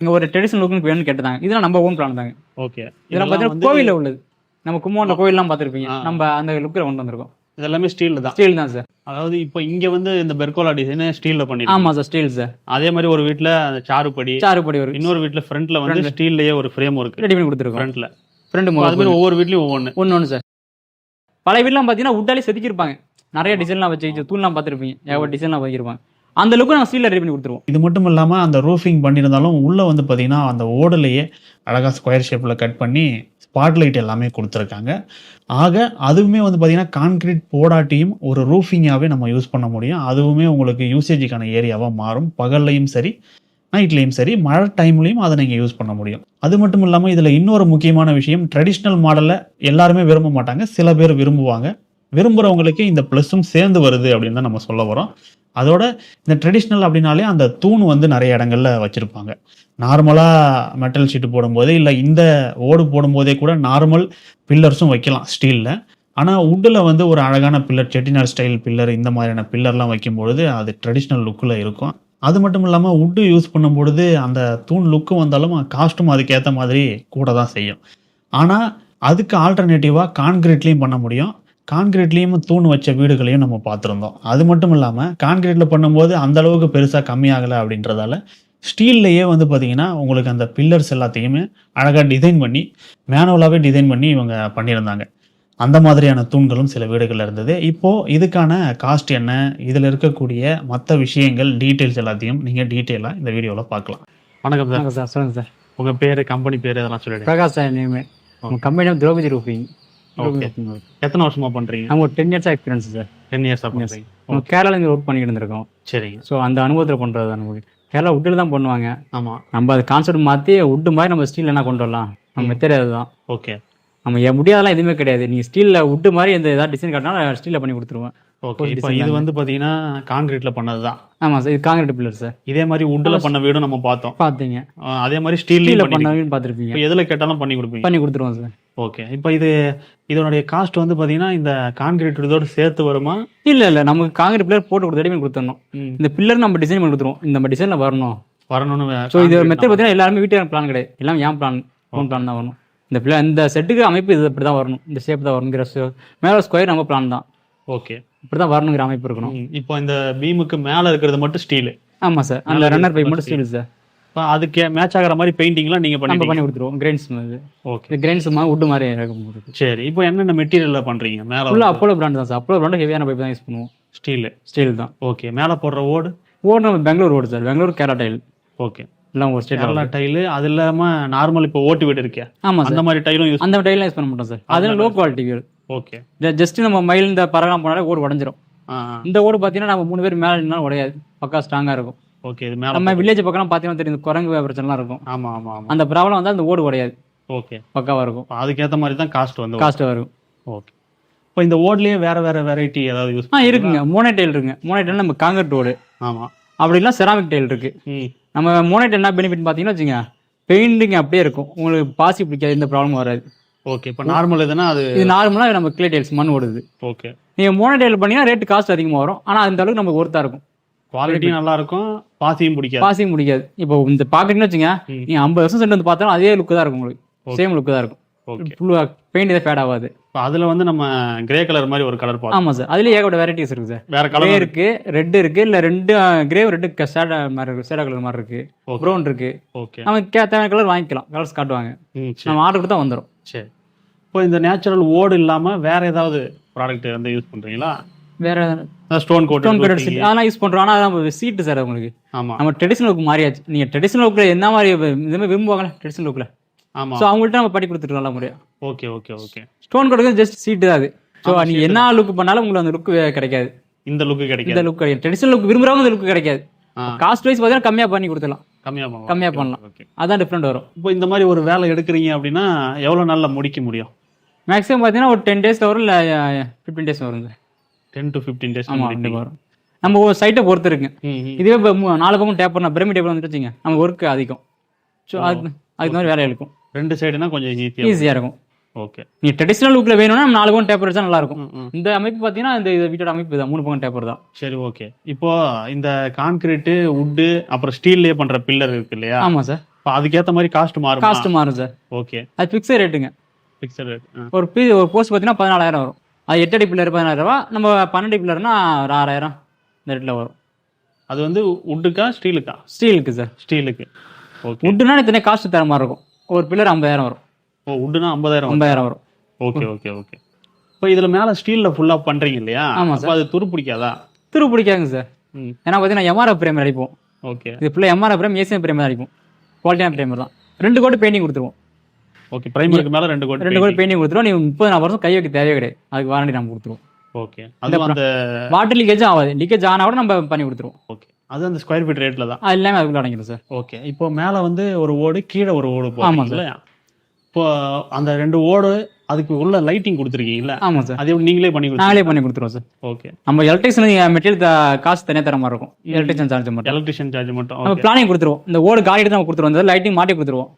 இங்க ஒரு ட்ரெடிஷனல் லுக்கு வேணும்னு கேட்டாங்க. இதெல்லாம் நம்ம ஓன் பிளான் தாங்க. ஓகே. இதெல்லாம் பார்த்தீங்கன்னா கோவில்ல உள்ளது. நம்ம கும்பகோணம் கோவில்லாம் பார்த்துருப்பீங்க. நம்ம அந்த லுக்கில் கொண்டு வந்திருக்கோம். இதெல்லாமே ஸ்டீல் தான். ஸ்டீல் தான் சார். அதாவது இப்போ இங்க வந்து இந்த பெர்கோலா டிசைன் ஸ்டீல்ல பண்ணிருக்கோம். ஆமா சார், ஸ்டீல் சார். அதே மாதிரி ஒரு வீட்ல சாருப்படி வரும். இன்னொரு வீட்ல ஃப்ரண்ட்ல வந்து ஸ்டீல்லயே ஒரு ஃப்ரேம் இருக்கு. ரெடி பண்ணி கொடுத்துருக்கோம். ஃப்ரண்ட்ல அது மாதிரி ஒவ்வொரு வீட்லயும் ஒவ்வொன்று சார். பழைய வீட்லாம் பார்த்தீங்கன்னா உட்டாலே செதுக்கிருப்பாங்க. நிறைய டிசைன்லாம் வச்சு தூண்லாம் பார்த்துருப்பீங்க. ஏகப்பட்ட டிசைன்லாம் வச்சிருப்பாங்க. அந்த அளவுக்கு நாங்கள் ஸ்டீலில் ரெடி பண்ணி கொடுத்துருவோம். இது மட்டும் இல்லாமல் அந்த ரூஃபிங் பண்ணியிருந்தாலும் உள்ளே வந்து பார்த்தீங்கன்னா அந்த ஓடலையே அழகாக ஸ்கொயர் ஷேப்பில் கட் பண்ணி ஸ்பாட் லைட் எல்லாமே கொடுத்துருக்காங்க. ஆக அதுவுமே வந்து பார்த்திங்கன்னா கான்கிரீட் போடாட்டியும் ஒரு ரூஃபிங்காகவே நம்ம யூஸ் பண்ண முடியும். அதுவுமே உங்களுக்கு யூசேஜுக்கான ஏரியாவாக மாறும். பகல்லையும் சரி, நைட்லேயும் சரி, மழை டைம்லையும் அதை நீங்கள் யூஸ் பண்ண முடியும். அது மட்டும் இல்லாமல் இதில் இன்னொரு முக்கியமான விஷயம், ட்ரெடிஷ்னல் மாடலை எல்லாருமே விரும்ப மாட்டாங்க, சில பேர் விரும்புவாங்க. விரும்புகிறவங்களுக்கு இந்த ப்ளஸ்ஸும் சேர்ந்து வருது அப்படின்னு தான் நம்ம சொல்ல வரோம். அதோட இந்த ட்ரெடிஷ்னல் அப்படின்னாலே அந்த தூண் வந்து நிறைய இடங்கள்ல வச்சுருப்பாங்க. நார்மலாக மெட்டல் ஷீட்டு போடும்போது இல்லை இந்த ஓடு போடும்போதே கூட நார்மல் பில்லர்ஸும் வைக்கலாம் ஸ்டீலில். ஆனால் வுட்டில் வந்து ஒரு அழகான பில்லர், செட்டிநாடு ஸ்டைல் பில்லர், இந்த மாதிரியான பில்லர்லாம் வைக்கும்பொழுது அது ட்ரெடிஷ்னல் லுக்கில் இருக்கும். அது மட்டும் இல்லாமல் வுட்டு யூஸ் பண்ணும்பொழுது அந்த தூண் லுக்கு வந்தாலும் காஸ்ட்டும் அதுக்கேற்ற மாதிரி கூட தான் செய்யும். ஆனால் அதுக்கு ஆல்டர்னேட்டிவாக கான்கிரீட்லேயும் பண்ண முடியும். கான்கிரீட்லேயும் தூண் வச்ச வீடுகளையும் நம்ம பார்த்துருந்தோம். அது மட்டும் இல்லாமல் கான்கிரீட்டில் பண்ணும்போது அந்தளவுக்கு பெருசாக கம்மியாகலை அப்படின்றதால ஸ்டீல்லையே வந்து பார்த்திங்கன்னா உங்களுக்கு அந்த பில்லர்ஸ் எல்லாத்தையுமே அழகாக டிசைன் பண்ணி மேனுவலாகவே டிசைன் பண்ணி இவங்க பண்ணியிருந்தாங்க. அந்த மாதிரியான தூண்களும் சில வீடுகளில் இருந்தது. இப்போது இதுக்கான காஸ்ட் என்ன, இதில் இருக்கக்கூடிய மற்ற விஷயங்கள் டீட்டெயில்ஸ் எல்லாத்தையும் நீங்கள் டீட்டெயிலாக இந்த வீடியோவில் பார்க்கலாம். வணக்கம் சார். சார் சொல்லுங்கள் சார். உங்கள் பேர், கம்பெனி பேர் இதெல்லாம் சொல்லிடுங்க. Prakash sir name. உங்கள் company name Draupadi roofing. Okay. எத்தனை வருஷமாக பண்ணுறீங்க? நம்ம ஒரு 10 இயர்ஸாக எக்ஸ்பீரியன்ஸ் சார். 10 இயர்ஸாக பண்ணுறீங்க. நம்ம கேரளாவில் ஒர்க் பண்ணிட்டு இருந்திருக்கோம். சரிங்க. ஸோ அந்த அனுபவத்தில் பண்ணுறது தான் நமக்கு. கேரளா வுட்டில் தான் பண்ணுவாங்க. ஆமாம். நம்ம அது கான்செப்ட் மாற்றி வுட்டு மாதிரி நம்ம ஸ்டீல் என்ன கொண்டு வரலாம், நம்ம மெத்தட் அதுதான். ஓகே. நம்ம முடியாதெல்லாம் எதுவுமே கிடையாது. நீங்கள் ஸ்டீலில் வுட்டு மாதிரி எந்த ஏதாவது டிசைன் காட்டினாலும் ஸ்டீலில் பண்ணி கொடுத்துருவேன். ஓகே. இப்போ இது வந்து பார்த்தீங்கன்னா கான்கிரீட்டில் பண்ணது தான். ஆமாம் சார், இது கான்கிரீட் பில்லர் சார். இதே மாதிரி வுட்டில் பண்ண வீடும் நம்ம பார்த்தீங்க. அதே மாதிரி ஸ்டீலில் பண்ண வீடு பார்த்துருப்பீங்க. இப்போ எதில் கேட்டாலும் பண்ணி கொடுத்துருவோம் சார். ஓகே. இப்போ இதனுடைய காஸ்ட் வந்து பார்த்தீங்கன்னா இந்த கான்கிரீட் இதோடு சேர்த்து வருமா? இல்லை, நமக்கு கான்கிரீட் பில்லர் போட்டு கொடுத்து ரெடி பண்ணி கொடுத்துடணும். இந்த பில்லர் நம்ம டிசைன் பண்ணி கொடுத்துருவோம். இந்த டிசைனில் வரணும்னு. ஸோ இது மெத்தட் பார்த்தீங்கன்னா எல்லாருமே வீட்டு பிளான் கிடையாது. எல்லாம் என் பிளான், ஓன் பிளான் தான் வரணும். இந்த செட்டுக்கு அமைப்பு இது இப்படி தான் வரணும், இந்த ஷேப் தான் வரணுங்கிற மேலே ஸ்கொயர் நம்ம பிளான் தான். ஓகே. இப்படி தான் வரணுங்கிற அமைப்பு இருக்கணும். இப்போ இந்த பீமுக்கு மேலே இருக்கிறது மட்டும் ஸ்டீலு. ஆமாம் சார், அந்த ரன்னர் பைப் மட்டும் ஸ்டீல் சார். இப்போ அதுக்கு மேட்ச் ஆகிற மாதிரி பெயிண்டிங்லாம் நீங்கள் பண்ணி கொடுத்துருவோம். கிரெயின்ஸ் மாதிரி. ஓகே. இந்த கிரெயின்ஸ் மாதிரி வுட்டு மாதிரி இருக்கும். சரி. இப்போ என்னென்ன மெட்டீரியலில் பண்ணுறீங்க? மேலே ஃபுல்லாக அப்போலோ பிராண்ட் தான் சார். அப்போலோ பிராண்ட் ஹெவியான பைப் தான் யூஸ் பண்ணுவோம். ஸ்டீல் தான். ஓகே. மேலே போடுற ஓடு நம்ம பெங்களூர் ஓடு சார். பெங்களூர் கேரளா டைல். ஓகே. எல்லாம் ஒரு ஸ்டேட் கேரளா டைலு. அது இல்லாமல் நார்மல் இப்போ ஓட்டு வீடு இருக்கே. ஆமாம் சார், அந்த மாதிரி டைலும் யூஸ் அந்த டைலாம் யூஸ் பண்ண மாட்டோம் சார். அதெல்லாம் லோ குவாலிட்டி வீடு. ஓகே. ஜஸ்ட் நம்ம மயில் இந்த பறக்கலாம் போனாலே ஓடு உடஞ்சிரும். இந்த ஓடு பார்த்தீங்கன்னா நம்ம 3 பேர் மேலே நின்னாலும் உடையாது, பக்கா ஸ்ட்ராங்காக இருக்கும். ஓகே. இது மேலே நம்ம வில்லேஜ் பக்கம் பார்த்தீங்கன்னா தெரியும், குரங்கு பிரச்சனைலாம் இருக்கும். ஆமாம். அந்த ப்ராப்ளம் வந்து அந்த ஓடு உடையாது. ஓகே. பக்காவாக இருக்கும். அதுக்கேற்ற மாதிரி தான் காஸ்ட் வரும். ஓகே. இப்போ இந்த ஓட்லேயே வேற வெரைட்டி ஏதாவது யூஸ் இருக்குங்க. மோனோடைல் இருக்குங்க. மோனோடைல் நம்ம காங்கிரீட் ஓடு. ஆமாம். அப்படி இல்லை செராமிக் டைல் இருக்கு. நம்ம மோனோடைல் என்ன பெனிஃபிட் பார்த்தீங்கன்னா வச்சுங்க, பெயிண்டிங் அப்படியே இருக்கும், உங்களுக்கு பாசி பிடிக்காது, எந்த ப்ராப்ளமும் வராது. ஓகே. இப்போ நார்மல் இதுனா இது நார்மலாக நம்ம கிளே டைல்ஸ் மண் ஓடுது. ஓகே. நீங்கள் மோனோடைல் பண்ணீங்கன்னா ரேட்டு காஸ்ட் அதிகமாக வரும். ஆனால் அந்த அளவுக்கு நமக்கு ஒர்த்தாக இருக்கும். குவாலிட்டியும் நல்லா இருக்கும், பாசியும் பிடிக்காது. இப்போ இந்த பாக்கெட்னு வச்சுங்க, நீங்கள் 50 வருஷம் சென்று வந்து பார்த்தாலும் அதே லுக்கு தான் இருக்கும். உங்களுக்கு சேம் லுக்கு தான் இருக்கும். ஃபுல்லாக பெயிண்ட் இதை ஃபேட் ஆகாது. இப்போ அதில் வந்து நம்ம கிரே கலர் மாதிரி ஒரு கலர் பார்த்தோம். ஆமாம் சார், அதுலேயே ஏகப்பட்ட வெரைட்டிஸ் இருக்குது சார். வேறு கலர் இருக்குது, ரெட் இருக்குது, இல்லை 2 கிரே ரெட்டு சேடா மாதிரி இருக்குது, சேடா கலர் மாதிரி இருக்குது, ப்ரௌன் இருக்குது. ஓகே. நமக்கு தேவையான கலர் வாங்கிக்கலாம், கலர்ஸ் காட்டுவாங்க. நம்ம ஆர்டர் கொடுத்தா வந்துடும். சரி. இப்போ இந்த நேச்சுரல் ஓடு இல்லாமல் வேற ஏதாவது ப்ராடக்ட் வந்து யூஸ் பண்ணுறீங்களா? வேற ஸ்டோன் கோட் சீட் அதெல்லாம் யூஸ் பண்ணுறோம். ஆனால் நம்ம சீட்டு சார் உங்களுக்கு. ஆமாம். நம்ம ட்ரெடிஷனல் லுக் மாறியாச்சு. நீங்கள் ட்ரெடிஷனல் லுக்கில் என்ன மாதிரி இதுமாதிரி விரும்புவாங்களா ட்ரெடிஷனல் லுக்கில்? ஆமாம். ஸோ அவங்கள்ட்ட நம்ம பண்ணி கொடுத்துருக்கோம் நல்ல முறையாக. ஓகே. ஸ்டோன் கோட் ஜஸ்ட் சீட்டு தான் அது. ஸோ நீங்கள் என்ன லுக் பண்ணாலும் உங்களுக்கு அந்த லுக் கிடைக்காது. இந்த லுக் கிடைக்காது. ட்ரெடிஷனல் லுக் விரும்புறவங்க இந்த லுக் கிடைக்காது. காஸ்ட் வைஸ் பார்த்தீங்கன்னா கம்மியாக பண்ணி கொடுத்துடலாம். கம்மியாக பண்ணலாம். அதான் டிஃப்ரெண்ட் வரும். இப்போ இந்த மாதிரி ஒரு வேலை எடுக்கிறீங்க அப்படின்னா எவ்வளோ நாளில் முடிக்க முடியும்? மேக்ஸிமம் பார்த்தீங்கன்னா ஒரு 10 days வரும், இல்லை 15 days வரும் சார். 10 to 15 days வரும். நம்ம ஒரு சைட்டை பொறுத்து இருக்கு. இதுவே இப்போ 4 பக்கம் டேப் பண்ண பிரமி டேப் வந்துட்டு வச்சுங்க, நமக்கு ஒர்க் அதிகம். ஸோ அதுக்கு மாதிரி வேலை இருக்கும். 2 சைடுனா கொஞ்சம் ஈஸியாக இருக்கும். ஓகே. நீ ட்ரெடிஷனல் லுக்கில் வேணும்னா 4 பக்கம் டேப்பர் வச்சா நல்லா இருக்கும். இந்த அமைப்பு பார்த்தீங்கன்னா இந்த வீட்டோட அமைப்பு தான் 3 பக்கம் டேப்பர் தான். சரி. ஓகே. இப்போ இந்த கான்கிரீட்டு, வுட்டு, அப்புறம் ஸ்டீல்லே பண்ணுற பில்லர் இருக்கு இல்லையா? ஆமாம் சார். இப்போ அதுக்கேற்ற மாதிரி காஸ்ட் மாறும். காஸ்ட் மாறும் சார். ஓகே. அது ஃபிக்ஸட் ரேட்டுங்க. Fixed rate. ஒரு போஸ்ட் பார்த்தீங்கன்னா 14,000 வரும். அது 8 அடி பில்லர் 14,000, நம்ம 12 அடி பில்லர்னா ஒரு 6,000 இந்த ரேட்டில் வரும். அது வந்து உட்டுக்கா ஸ்டீலுக்கா? ஸ்டீலுக்கு சார். ஸ்டீலுக்கு. ஓகே. உட்டுனா இத்தனை காஸ்ட் தர மாதிரி இருக்கும். ஒரு பில்லர் 50,000 வரும். ஓ, உட்டுனா 50,000 வரும். Okay okay okay. இப்போ இதில் மேலே ஸ்டீலில் ஃபுல்லாக பண்ணுறீங்க இல்லையா? ஆமாம் சார். அது துரு பிடிக்காதா? துரு பிடிக்காதுங்க சார். ஏன்னா பார்த்தீங்கன்னா எம்ஆர்எஃப் பிரேம் அடிப்போம். ஓகே. இது ஃபுல்லாக எம்ஆர்எஃப் பிரேம், ஏசிஎம் பிரேம் தான் அடிப்போம். குவாலிட்டியான பிரேமர் தான். 2 கோட் பெயிண்டிங் கொடுத்துருவோம். ஓகே. பிரைமருக்கு மேலே 2 கோட் பெயிண்டிங் கொடுத்துருவோம். நீங்கள் 30 வருஷம் கை வைக்க தேவையே கிடையாது. அதுக்கு வாரண்டி நம்ம கொடுத்துருவோம். ஓகே. அது அந்த வாட்டர் லீக்கேஜும் ஆகாது. லீக்கேஜ் ஆனால் கூட நம்ம பண்ணி கொடுத்துருவோம். ஓகே. அது அந்த ஸ்கொயர் ஃபீட் ரேட்டில் தான். அது எல்லாமே அதுக்குள்ள அடங்கிடும் சார். ஓகே. இப்போ மேலே வந்து ஒரு ஓடு, கீழே ஒரு ஓடு ஆமாம் சார். இல்லையா? இப்போ அந்த 2 ஓடு அதுக்கு உள்ள லைட்டிங் கொடுத்துருக்கீங்கல்ல? ஆமாம் சார். அது எப்படி நீங்களே பண்ணி நாங்களே பண்ணி கொடுத்துருவோம் சார். ஓகே. நம்ம எலக்ட்ரிஷியன் மெட்டீரியல் காசு தனியாக தர மாதிரி இருக்கும். எலக்ட்ரிஷியன் சார்ஜ் மட்டும். எலக்ட்ரிஷியன் சார்ஜ் மட்டும். நம்ம பிளானிங் கொடுத்துருவோம். இந்த ஓடு காலி எடுத்து நம்ம கொடுத்துருவோம். லைட்டிங் மாட்டி கொடுத்துருவோம்.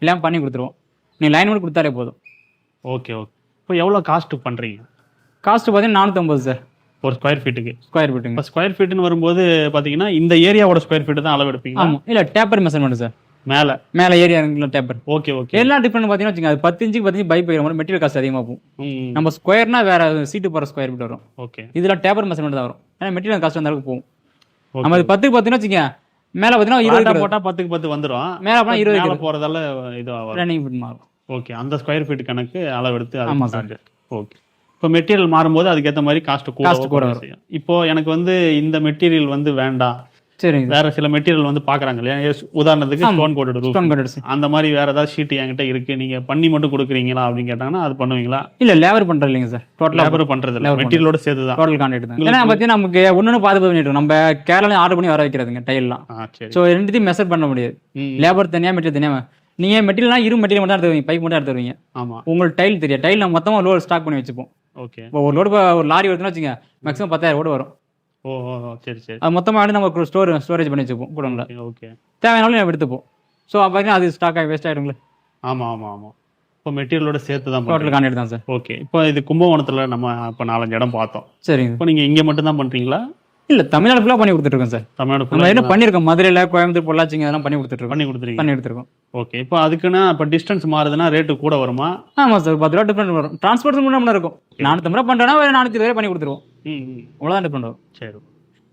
எல்லாம் பண்ணி கொடுத்துருவோம். நீங்கள் லைன் மட்டும் கொடுத்தாலே போதும். Okay okay. இப்போ எவ்வளோ காஸ்ட் பண்ணுறீங்க? காஸ்ட் பார்த்தீங்கன்னா 450 சார் ஒரு ஸ்கொயர் ஃபீட்டுக்கு. ஸ்கொயர் ஃபீட்டுங்க. இப்போ ஸ்கொயர் ஃபீட்டுன்னு வரும்போது பார்த்தீங்கன்னா இந்த ஏரியாவோட ஸ்கொயர் ஃபீட்டு தான் அளவு எடுப்பீங்க? ஆமாம். இல்லை, டேப்பர் மெஷர்மெண்ட் சார். மேலே ஏரியா டேப்பர். Okay okay. எல்லாம் டிஃப்ரெண்ட் பார்த்தீங்கன்னா வச்சுங்க, அது 10 இன்ச்சுக்கு 10 பை போயிடும் மாதிரி மெட்டீரியல் காஸ்ட் அதிகமாக போகும். நம்ம ஸ்கொயர்னா வேற சீட்டு போகிற ஸ்கொயர் ஃபீட் வரும். ஓகே. இதில் டேப்பர் மெஷர்மெண்ட் தான் வரும். ஏன்னா மெட்டீரியல் காஸ்ட் அந்த அளவுக்கு போகும். நம்ம அது 10க்கு 10ன்னு வச்சுங்க, மேலே பார்த்தீங்கன்னா 20 போட்டால் 10க்கு 10 வந்துடும். மேலே போனால் 20 போகிறதால இது ரன்னிங் ஃபீட் மாறும். ஓகே. அந்த ஸ்கொயர் ஃபீட் கணக்கு அளவு எடுத்து. ஆமாம் சார். ஓகே. இப்போ மெட்டீரியல் மாறும்போது அதுக்கேற்ற மாதிரி காஸ்ட் கூட வரும். இப்போ எனக்கு வந்து இந்த மெட்டீரியல் வந்து வேண்டாம், சரிங்க, வேற சில மெட்டீரியல் வந்து பாக்குறாங்க இல்லையா? உதாரணத்துக்கு ஸ்டோன் கோட்டட் அந்த மாதிரி வேற ஏதாவது ஷீட் என்கிட்ட இருக்கு, நீங்க பண்ணி மட்டும் கொடுக்குறீங்களா அப்படின்னு கேட்டாங்கன்னா அது பண்ணுவீங்களா? இல்ல, லேபர் பண்றது இல்லைங்க சார். டோட்டல் லேபர் பண்றது இல்ல, மெட்டீரியலோட சேர்த்து தான். டோட்டல் கான்ட்ராக்ட் தான். ஏன்னா பார்த்தீங்கன்னா நமக்கு ஒன்னொன்னு பார்த்து பண்ணிட்டு நம்ம கேரளா ஆர்டர் பண்ணி வர வைக்கிறதுங்க டைல்லாம். ஸோ ரெண்டுத்தையும் மெஷர் பண்ண முடியாது. லேபர் தனியா, மெட்டீரியல் தனியா. நீங்க மெட்டீரியல்னா மெட்டீரியல் மட்டும் எடுத்துருவீங்க, பைப் மட்டும் எடுத்துருவீங்க. ஆமா. உங்களுக்கு டைல் தெரியாது. டைல் நம்ம மொத்தமாக லோடு ஸ்டாக் பண்ணி வச்சுப்போம். ஓகே. இப்போ ஒரு லோடு ஒரு லாரி வருதுன்னு வச்சுங்க, மேக்ஸிமம் 10,000 லோடு வரும். ஓ சரி சரி. அது மொத்தமாக வந்து நம்ம ஸ்டோரேஜ் பண்ணி வச்சுப்போம் கூட. ஓகே. தேவையானாலும் நம்ம எடுத்துப்போம். ஸோ பார்த்தீங்கன்னா அது ஸ்டாக் ஆகி வேஸ்ட் ஆகிடுங்களே. ஆமாம் ஆமாம் ஆமாம். இப்போ மெட்டீரியலோட சேர்த்து தான் டோட்டல் கான்ட்ராக்ட் தான் சார். ஓகே. இப்போ இது கும்பகோணத்தில் நம்ம இப்போ 4-5 இடம் பார்த்தோம். சரிங்க. இப்போ நீங்கள் இங்கே மட்டும் தான் பண்ணுறீங்களா? இல்லை, தமிழ்நாடு ஃபுல்லாக பண்ணி கொடுத்துட்ருக்கோம் சார். தமிழ்நாடு நம்ம என்ன பண்ணியிருக்கோம், மதுரையில், கோயம்புத்தூர், பொள்ளாச்சிங்க அதெல்லாம் பண்ணி கொடுத்துருக்கோம். பண்ணி எடுத்துருக்கோம். ஓகே. இப்போ அதுக்குன்னா இப்போ டிஸ்டன்ஸ் மாறுதுன்னா ரேட்டு கூட வருமா? ஆமாம் சார், 10 ரூபா டிஃப்ரெண்ட் வரும். டிரான்ஸ்போர்ட் முன்னாடி இருக்கும். 450 ரூபா பண்ணுறோன்னா ஒரு 420 பண்ணி கொடுத்துருவோம். அவ்வளோதான் டிஃப்ரெண்ட் வரும். சரி.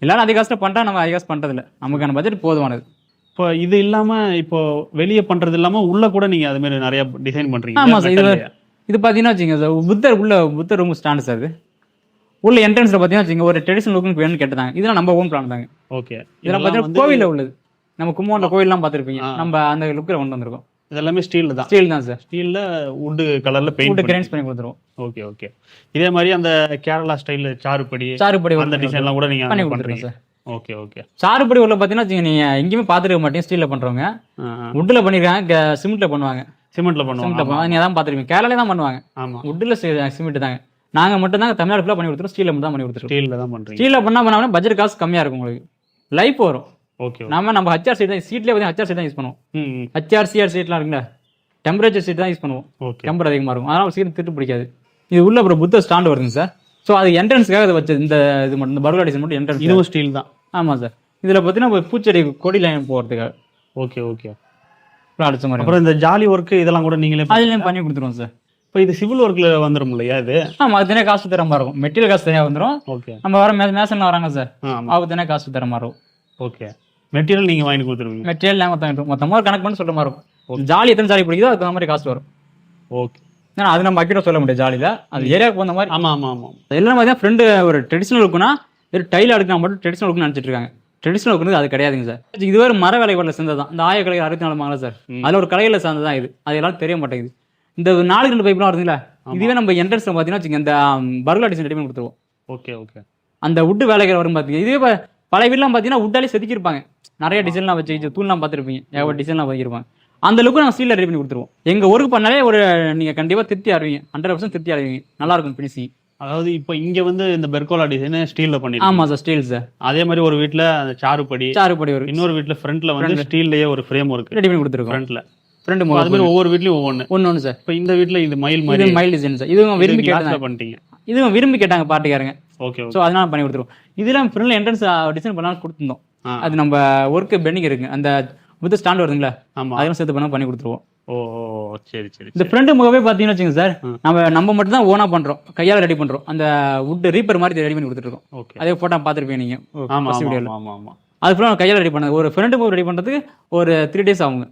எல்லாரும் அதிக காஸ்ட்டில் பண்ணிட்டா நம்ம அதிக காசு பண்ணுறதில்ல, நமக்கான பட்ஜெட் போதுமானது. இப்போ இது இல்லாமல் இப்போ வெளியே பண்ணுறது இல்லாமல் உள்ளே கூட நீங்கள் அது மாதிரி நிறைய டிசைன் பண்ணுறீங்க. ஆமாம் சார். இது பார்த்தீங்கன்னா வச்சுங்க சார், புத்தர் ரூம் ஸ்டாண்டு சார். இது உள்ள என்ட்ரன்ஸில் பார்த்தீங்கன்னா வச்சுங்க ஒரு ட்ரெடிஷனல் லுக்கு வேணும்னு கேட்டாங்க. இதெல்லாம் நம்ம ஓன் பிளான் தாங்க. ஓகே. இதெல்லாம் பார்த்தீங்கன்னா கோவிலில் உள்ளது. நம்ம கும்பகோணம் கோவில்லாம் பார்த்துருப்பீங்க. நம்ம அந்த லுக்கில் கொண்டு வந்திருக்கோம். இதெல்லாமே ஸ்டீல் தான். ஸ்டீல் தான் சார். ஸ்டீலில் வுட் கலரில் பெயிண்ட் கிரைன்ஸ் பண்ணி கொடுத்துருவோம். Okay okay. இதே மாதிரி அந்த கேரளா ஸ்டைலில் சாருப்படி அந்த டிசைன்லாம் கூட நீங்கள் பண்ணி கொடுத்துருங்க சார். Okay okay. சாருப்படி உள்ள பார்த்தீங்கன்னா நீங்கள் எங்கேயுமே பார்த்துருக்க மாட்டீங்க. ஸ்டீலில் பண்ணுறவங்க வுட்டில் பண்ணியிருக்காங்க, சிமெண்ட்டில் பண்ணுவாங்க. சிமெண்ட்டில் பண்ணுவாங்க. நீங்கள் தான் பார்த்துருப்பீங்க. கேரளாலே தான் பண்ணுவாங்க. ஆமாம், வுட்டில் சிமெண்ட் தாங்க. நாங்கள் மட்டும் தான் தமிழ்நாடு ஃபுல்லாக பண்ணி கொடுத்துருவோம். ஸ்டீலில் மட்டும் தான் பண்ணி கொடுத்துருவோம். ஸ்டீலில் தான் பண்ணுறீங்க. ஸ்டீலில் பண்ணால் பட்ஜெட் காசு கம்மியாக இருக்கும், உங்களுக்கு லைஃப் வரும். ஓகே. நம்ம ஹச்ஆர் சீட் தான், சீட்லேயே பார்த்தீங்கன்னா ஹச்ஆர் சீட் தான் யூஸ் பண்ணுவோம். ஹச்ஆர் சிஆர் சீட்லாம் இருக்குல்ல, டெம்பரேச்சர் சீட் தான் யூஸ் பண்ணுவோம். டெம்பர் அதிகமாக இருக்கும், அதனால் சீட் திட்டு பிடிக்காது. இது உள்ள அப்புறம் புத்த ஸ்டாண்டு வருதுங்க சார். ஸோ அது என்ட்ரன்ஸுக்காக அதை வச்சது. இந்த இது மட்டும், இந்த பர்கா டிசைன் மட்டும் என்ட்ரன்ஸ். இதுவும் ஸ்டீல் தான். ஆமாம் சார். இதில் பார்த்தீங்கன்னா பூச்செடி கொடி லைன் போகிறதுக்காக. Okay okay. அடிச்ச மாதிரி. அப்புறம் இந்த ஜாலி ஒர்க்கு இதெல்லாம் கூட நீங்களே அதுலேயும் பண்ணி கொடுத்துருவோம் சார். இப்போ இது சிவில் ஒர்க்கில் வந்துடும் இல்லையா? இது ஆமாம், அது தனியாக காசு தர மாதிரி இருக்கும். மெட்டீரியல் காசு தனியாக வந்துடும். ஓகே. நம்ம வர மேசனில் வராங்க சார், அவங்க தனியாக காசு தர மாதிரி இருக்கும். ஓகே. மெட்டீரியல் நீங்கள் வாங்கி கொடுத்துருவீங்க? மெட்டீரியல் மொத்தமாக கணக்கு பண்ணி சொல்கிற மாதிரி இருக்கும். ஜாலி எத்தனை ஜாலி பிடிக்குதோ அதுக்கு மாதிரி காசு வரும். ஓகே. ஏன்னா அது நம்ம அக்கிட்ட சொல்ல முடியாது ஜாலியில், அது ஏரியாவுக்கு வந்த மாதிரி. ஆமாம் ஆமாம் ஆமாம். எல்லாம் பார்த்தீங்கன்னா ஃப்ரெண்டு ஒரு ட்ரெடிஷனல் இருக்குன்னா வெறும் டைல் அடுக்கினா மட்டும் ட்ரெடிஷனல் இருக்குன்னு நினச்சிட்டு இருக்காங்க. ட்ரெடிஷனல் ஒர்க்கு அது கிடையாதுங்க சார். இது வேறு மர வேலைகளில் சேர்ந்தது தான். இந்த 1000 கலை 64 மாங்கல சார், அதில் ஒரு கலையில் சேர்ந்தது தான் இது. அது எல்லாம் தெரிய மாட்டேங்குது. இந்த 4-2 பைப்லாம் வருதுங்களா, இதுவே நம்ம என்ட்ரன்ஸில் பார்த்தீங்கன்னா வச்சுங்க இந்த பர்கா டிசைன் ரெடி பண்ணி கொடுத்துருவோம். Okay okay. அந்த வுட்டு வேலைகள் வரும் பார்த்தீங்க. இதுவே பழைய வீடெலாம் பார்த்தீங்கன்னா வுட்டாலே செதுக்கியிருப்பாங்க. நிறைய டிசைன்லாம் வச்சு தூள்லாம் பார்த்துருப்பீங்க, ஏகப்பட்ட டிசைன்லாம் வச்சிருப்பாங்க. அந்த லுக்கு நாங்கள் ஸ்டீலில் ரெடி பண்ணி கொடுத்துருவோம். எங்கள் ஒர்க் பண்ணாலே ஒரு நீங்கள் கண்டிப்பாக திருப்தி ஆடுவீங்க, 100% திருப்தி ஆடுவீங்க. நல்லாயிருக்கும் ஃபினிஷிங். அதாவது இப்போ இங்கே வந்து இந்த பெர்கோலா டிசைன் ஸ்டீலில் பண்ணி. ஆமாம் சார், ஸ்டீல் சார். அதே மாதிரி ஒரு வீட்டில் அந்த சாருப்படி வரும். இன்னொரு வீட்டில் ஃப்ரண்ட்டில் வந்து ஸ்டீல்லையே ஒரு ஃப்ரேம் ஒர்க் ரெடி பண்ணி கொடுத்துருக்கோம். ஃப்ரண்ட்டில் அது மாதிரி ஒவ்வொரு வீட்லையும் ஒவ்வொன்று சார். இப்போ இந்த வீட்டில் இது மயில் டிசைன் சார். இதுவும் விரும்பி கேட்டாங்க பண்ணிட்டீங்க. இதுவும் விரும்பி கேட்டாங்க பார்ட்டிக்காரங்க. ஓகே. ஸோ அதனால பண்ணி கொடுத்துருவோம். இதெல்லாம் ஃப்ரண்ட்ல என்ட்ரன்ஸ் டிசைன் பண்ணாலும் கொடுத்துருந்தோம். அது நம்ம ஒர்க்கு பெண்டிங் இருக்குங்க. அந்த வித் ஸ்டாண்ட் வருதுங்களா, ஆமா அதெல்லாம் சேர்த்து பண்ணி கொடுத்துருவோம். ஓ சரி சரி. இந்த ஃப்ரண்ட் முகவே பார்த்தீங்கன்னு வச்சுங்க சார், நம்ம மட்டும் தான் ஓனா பண்றோம், கையால் ரெடி பண்றோம். அந்த வுட் ரீப்பர் மாதிரி ரெடி பண்ணி கொடுத்துருக்கோம். ஓகே. அதே போட்டோ பார்த்துருப்பீங்க நீங்க ஆமா ஃபர்ஸ்ட் வீடியோல. ஆமா ஆமா. அது ஃபுல்லாக கையால் ரெடி பண்ணது. ஒரு ஃப்ரண்ட் முக ரெடி பண்றதுக்கு ஒரு 3 days ஆகுங்க.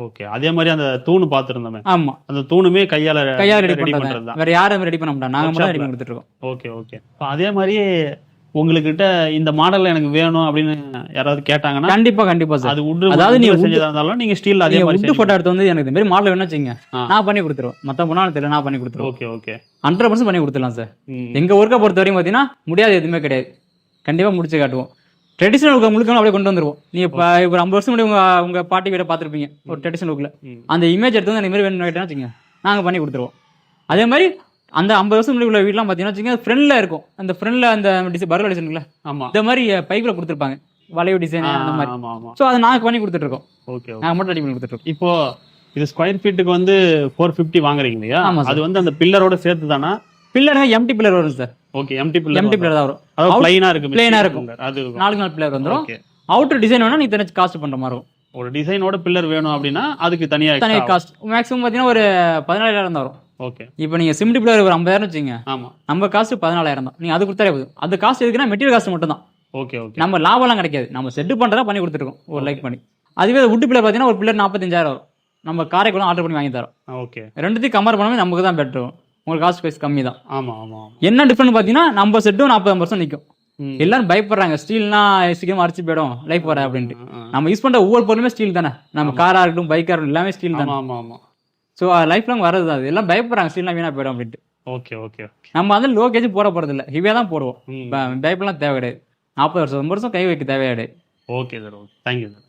ஓகே. அதே மாதிரி அந்த தூணு பார்த்துருந்தோமே, ஆமா அந்த தூணுமே கையால ரெடி பண்றது பண்றது தான். வேற யாரும் ரெடி பண்ண மாட்டாங்க, நாங்க மட்டும் ரெடி பண்ணி கொடுத்துட்டு இருக்கோம். Okay okay. அதே மாதிரி உங்ககிட்ட இந்த மாடல்ல எனக்கு வேணும் அப்படின்னு யாராவது கேட்டாங்கன்னா கண்டிப்பா சார். அது வுட் அதாவது நீங்க செஞ்சதா இருந்தாலும் நீங்க ஸ்டீல் அதே மாதிரி வுட் போட்டோ எடுத்து வந்து எனக்கு இந்த மாதிரி மாடல் வேணும்னு வச்சுங்க, நான் பண்ணி கொடுத்துருவேன். மத்த பொண்ணாலும் தெரியல, நான் பண்ணி கொடுத்துருவேன். Okay okay. 100% பண்ணி கொடுத்துடலாம் சார். எங்க ஒர்க்கை பொறுத்த வரையும் பார்த்தீங்கன்னா முடியாது எதுவுமே கிடையாது, கண்டிப்பா முடிச்சு காட்டுவோம். ட்ரெடிஷனல் லுக் முழுக்க அப்படியே கொண்டு வந்துருவோம். நீங்க இப்போ ஒரு 50 வருஷம் முன்னாடி உங்க பாட்டி வீட பார்த்துருப்பீங்க ஒரு ட்ரெடிஷனல் லுக்ல, அந்த இமேஜ் எடுத்து வந்து அந்த மாதிரி வேணும்னு கேட்டேன்னு வச்சுங்க, நாங்க பண்ணி கொடுத்துருவோம். அதே மாதிரி அந்த 50 வருஷம் முன்னாடி உள்ள வீட்லாம் பார்த்தீங்கன்னா வச்சுங்க, ஃப்ரெண்ட்ல இருக்கும். அந்த ஃப்ரெண்ட்ல அந்த பர்கர் டிசைன்ல ஆமா இந்த மாதிரி பைப்ல கொடுத்துருப்பாங்க, வளைவு டிசைன் அந்த மாதிரி. ஆமா ஆமா. ஸோ அதை நாங்கள் பண்ணி கொடுத்துட்டு இருக்கோம். ஓகே. நாங்கள் மட்டும் ரெடி பண்ணி கொடுத்துட்டு இருக்கோம். இப்போ இது ஸ்கொயர் ஃபீட்டுக்கு வந்து 450 வாங்குறீங்க இல்லையா? ஆமா சார். அது வந்து அந்த பில்லரோட சேர்த்து தானா? பில்லர் எம்டி பில்லர் வரும் சார். ஓகே. எம்டி பில்லர் தான் வரும். அது பிளைனா இருக்கும். பிளைனா இருக்கும். அது 4 பில்லர் வந்துரும். ஓகே. அவுட்டர் டிசைன் வேணா நீ தனியா காஸ்ட் பண்ற மாதிரி இருக்கும். ஒரு டிசைனோட பில்லர் வேணும் அப்படின்னா அதுக்கு தனியா காஸ்ட் மேக்ஸிமம் பார்த்தீங்கன்னா ஒரு 14,000 தான் வரும். ஓகே. இப்போ நீங்க சிமெண்ட் பில்லர் ஒரு 50,000 வச்சுங்க, ஆமா, நம்ம காஸ்ட் 14,000 தான். நீங்க அது கொடுத்தாலே போதும். அது காஸ்ட் எதுக்குன்னா மெட்டீரியல் காஸ்ட் மட்டும் தான். Okay okay. நம்ம லாபம்லாம் கிடைக்காது, நம்ம செட் பண்றதா பண்ணி கொடுத்துருக்கோம் ஒரு லைக் பண்ணி. அதுவே வுட் பில்லர் பார்த்தீங்கன்னா ஒரு பில்லர் 45,000 வரும். நம்ம காரைக்குள்ள ஆர்டர் பண்ணி வாங்கி தரோம். ஓகே. ரெண்டுத்தையும் கம்பேர் பண்ணாமல் நமக்கு தான் பெட்டர். உங்களுக்கு காஸ்ட் ப்ரைஸ் கம்மி தான். ஆமா ஆமா. என்ன டிஃபரெண்ட் பார்த்தீங்கன்னா நம்ம செட்டும் 40% நிற்கும். எல்லாரும் பயப்படுறாங்க, ஸ்டீல்னா சீக்கிரம் அரைச்சு போயிடும் லைஃப் வர அப்படின்ட்டு. நம்ம யூஸ் பண்ற ஒவ்வொரு பொருளுமே ஸ்டீல் தானே, நம்ம காரா இருக்கட்டும் பைக்கா இருக்கட்டும் எல்லாமே ஸ்டீல் தானே. ஆமா ஆமா. ஸோ லைஃப் லாங் வரது தான். எல்லாம் பயப்படுறாங்க ஸ்டீல்னா வீணா போயிடும் அப்படின்ட்டு. Okay okay. நம்ம வந்து லோ கேஜ் போட போறது இல்லை, ஹெவியாக தான் போடுவோம். பயப்படலாம் தேவை கிடையாது. 40 வருஷம் கை வைக்க தேவையாடு. Okay sir. Okay. Thank you sir.